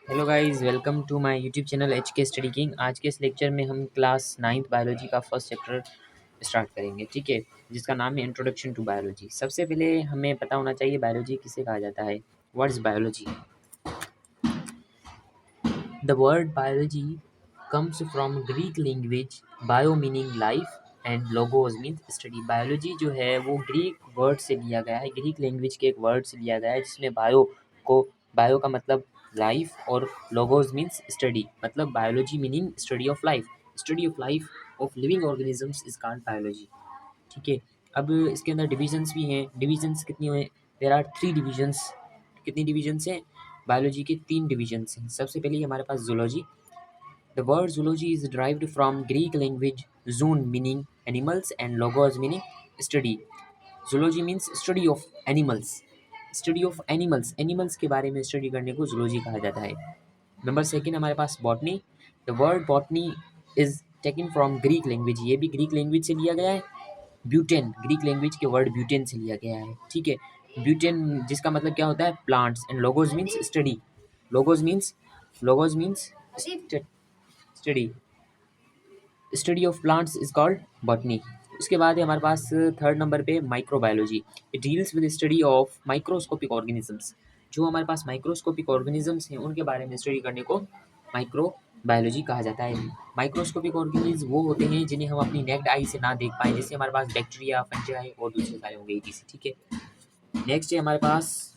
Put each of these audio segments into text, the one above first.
Hello guys, welcome to my YouTube channel H K study king. आज के इस lecture में हम क्लास 9th बायोलॉजी का फर्स्ट चैप्टर स्टार्ट करेंगे, ठीक है, जिसका नाम है इंट्रोडक्शन टू बायोलॉजी। सबसे पहले हमें पता होना चाहिए बायोलॉजी किसे कहा जाता है। What is biology? The word biology comes from Greek language bio meaning life and logos means study। Biology जो है वो ग्रीक वर्ड से लिया गया है, ग्रीक लैंग्वेज के एक वर्ड से लिया गया है जिसमें बायो का मतलब लाइफ और लोगोस मीन्स स्टडी, मतलब biology meaning study of life of living organisms is called biology, ठीक है। अब इसके अंदर डिविजन्स भी हैं। डिविजन्स कितनी हुए? There are 3 divisions. कितनी डिविजन्स हैं? बायोलॉजी के 3 डिविजन्स हैं। सबसे पहले हमारे पास zoology. The word zoology is derived from Greek language zoon meaning animals and logos meaning study. Zoology means study of animals. Study of animals, animals के बारे में स्टडी करने को ज़ूलॉजी कहा जाता है। नंबर सेकंड हमारे पास botany. The word botany is taken from Greek language, ये भी ग्रीक लैंग्वेज से लिया गया है। ब्यूटेन, ग्रीक लैंग्वेज के वर्ड ब्यूटेन से लिया गया है, ठीक है। ब्यूटेन जिसका मतलब क्या होता है? Plants. And logos means study. Logos means logos means study. Study of plants is called botany. उसके बाद है हमारे पास थर्ड नंबर पे microbiology. It deals with study of microscopic organisms. जो हमारे पास माइक्रोस्कोपिक ऑर्गेनिजम्स हैं उनके बारे में स्टडी करने को माइक्रो बायोलॉजी कहा जाता है। माइक्रोस्कोपिक ऑर्गेनिज्म वो होते हैं जिन्हें हम अपनी नेक्ड आई से ना देख पाएँ, जैसे हमारे पास बैक्टीरिया, फंजाई और दूसरे सारे होंगे जैसे, ठीक है। नेक्स्ट है हमारे पास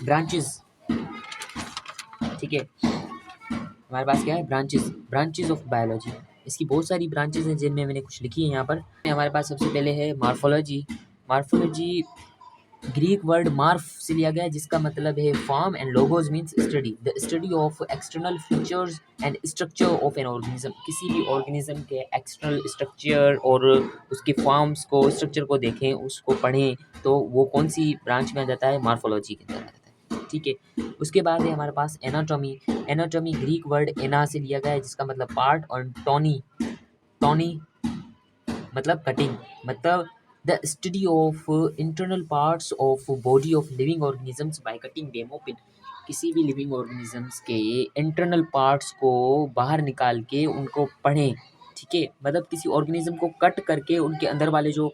ब्रांचेस, ठीक है। हमारे पास क्या है? Branches of biology. इसकी बहुत सारी ब्रांचेस हैं जिनमें मैंने कुछ लिखी है यहाँ पर। हमारे पास सबसे पहले है मार्फोलॉजी। मार्फोलॉजी ग्रीक वर्ड मार्फ से लिया गया है जिसका मतलब है form and logos means study. The study of external features and structure of an organism. किसी भी ऑर्गेनिज्म के एक्सटर्नल स्ट्रक्चर और उसके फॉर्म्स को, स्ट्रक्चर को देखें, उसको पढ़ें, तो वो कौन सी ब्रांच में आ जाता है? मार्फोलॉजी के अंदर आ जाता है, ठीक है। उसके बाद है हमारे पास एनाटॉमी। एनाटॉमी ग्रीक वर्ड एना से लिया गया है जिसका मतलब पार्ट, और टोनी, टोनी मतलब कटिंग, मतलब the study of internal parts of body of living organisms by cutting them open. किसी भी लिविंग ऑर्गेनिजम्स के इंटरनल पार्ट्स को बाहर निकाल के उनको पढ़ें, ठीक है। मतलब किसी ऑर्गेनिज्म को कट करके उनके अंदर वाले जो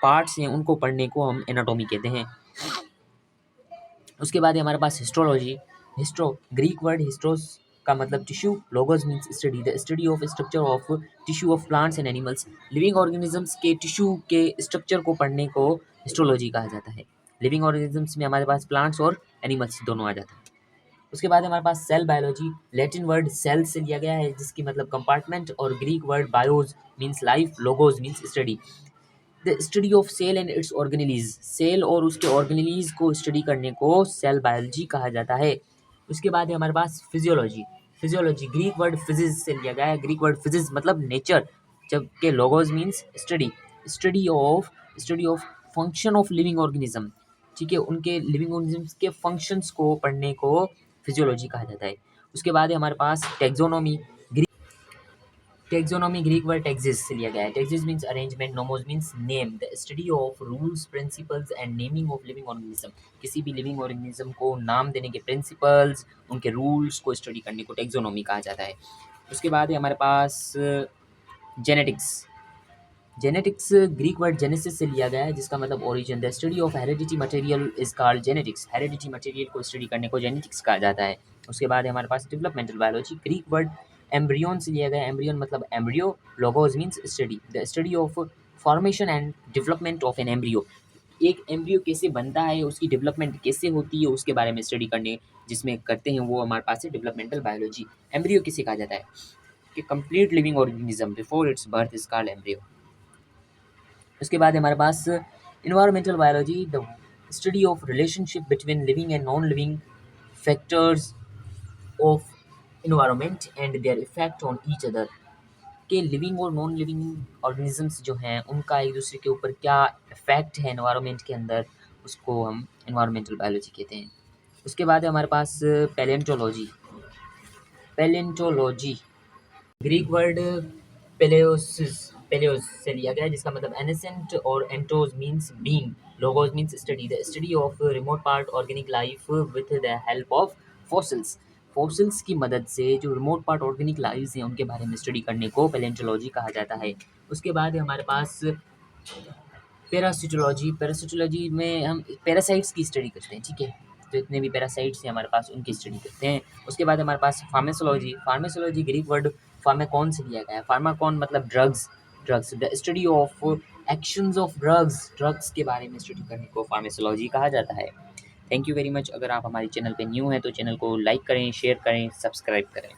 पार्ट्स हैं उनको पढ़ने को हम एनाटॉमी कहते हैं। उसके बाद है हमारे पास हिस्टोलॉजी। हिस्टो ग्रीक वर्ड हिस्टोस का मतलब tissue, logos means study. The study of structure of tissue of plants and animals. Living organisms के टिश्यू के स्ट्रक्चर को पढ़ने को हिस्टोलॉजी कहा जाता है। लिविंग ऑर्गेनिजम्स में हमारे पास प्लांट्स और एनिमल्स दोनों आ जाते हैं। उसके बाद हमारे पास cell biology. Latin word cell से लिया गया है जिसकी मतलब कंपार्टमेंट, और Greek word bios means life, logos means study. The study of cell and its organelles. Cell और उसके ऑर्गेनेलीज को स्टडी करने को सेल बायोलॉजी कहा जाता है। उसके बाद है हमारे पास physiology. Physiology Greek word physics से लिया गया है। ग्रीक वर्ड फिजिक्स मतलब नेचर, जबकि logos means study. Study of function of living organism, ठीक है। उनके लिविंग ऑर्गेनिजम्स के फंक्शंस को पढ़ने को फिजियोलॉजी कहा जाता है। उसके बाद है हमारे पास taxonomy. Taxonomy Greek word taxis से लिया गया है। Taxis means arrangement, nomos means name. The study of rules, principles and naming of living organism. किसी भी लिविंग ऑर्गेनिज्म को नाम देने के प्रिंसिपल्स, उनके रूल्स को स्टडी करने को टेक्सोनोमी कहा जाता है। उसके बाद है हमारे पास genetics. Genetics Greek word genesis से लिया गया है जिसका मतलब origin. The study of heredity material is called genetics. Heredity material को स्टडी करने को जेनेटिक्स कहा जाता है। उसके बाद है हमारे पास डेवलपमेंटल बायोलॉजी। ग्रीक वर्ड एम्ब्रियन से लिया गया है। एम्ब्रियन मतलब embryo, logos means study. The study of formation and development of an embryo. एक एम्ब्रियो कैसे बनता है, उसकी डेवलपमेंट कैसे होती है, उसके बारे में स्टडी करने जिसमें करते हैं वो हमारे पास है डेवलपमेंटल बायोलॉजी। एम्ब्रियो किसे कहा जाता है? कि complete living organism before its birth is called embryo. उसके बाद हमारे पास environmental biology. The study of relationship between living and non living factors of environment and their effect on each other. के लिविंग और नॉन लिविंग ऑर्गेनिजम्स जो हैं उनका एक दूसरे के ऊपर क्या इफेक्ट है एनवायरनमेंट के अंदर, उसको हम इन्वायरमेंटल बायोलॉजी कहते हैं। उसके बाद है हमारे पास पैलेंटोलॉजी। पैलेंटोलॉजी ग्रीक वर्ड पेलेओस से लिया गया है जिसका मतलब एनेसेंट, और Santos means being, logos means study. The study of remote part organic life with the help of fossils. Fossils की मदद से जो रिमोट पार्ट ऑर्गेनिक लाइव्स हैं उनके बारे में स्टडी करने को पैलियोंटोलॉजी कहा जाता है। उसके बाद है हमारे पास पैरासिटोलॉजी में हम पैरासाइट्स की स्टडी करते हैं, ठीक है? तो जितने भी पैरासाइट्स हैं हमारे पास उनकी स्टडी करते हैं। उसके बाद हमारे पास फार्माकोलॉजी ग्रीक वर्ड फार्माकॉन से लिया गया है। फार्माकॉन मतलब drugs, the study of actions of drugs के बारे में स्टडी करने को फार्माकोलॉजी कहा जाता है। Thank you very much. अगर आप हमारे चैनल पे न्यू हैं तो चैनल को लाइक करें, शेयर करें, सब्सक्राइब करें।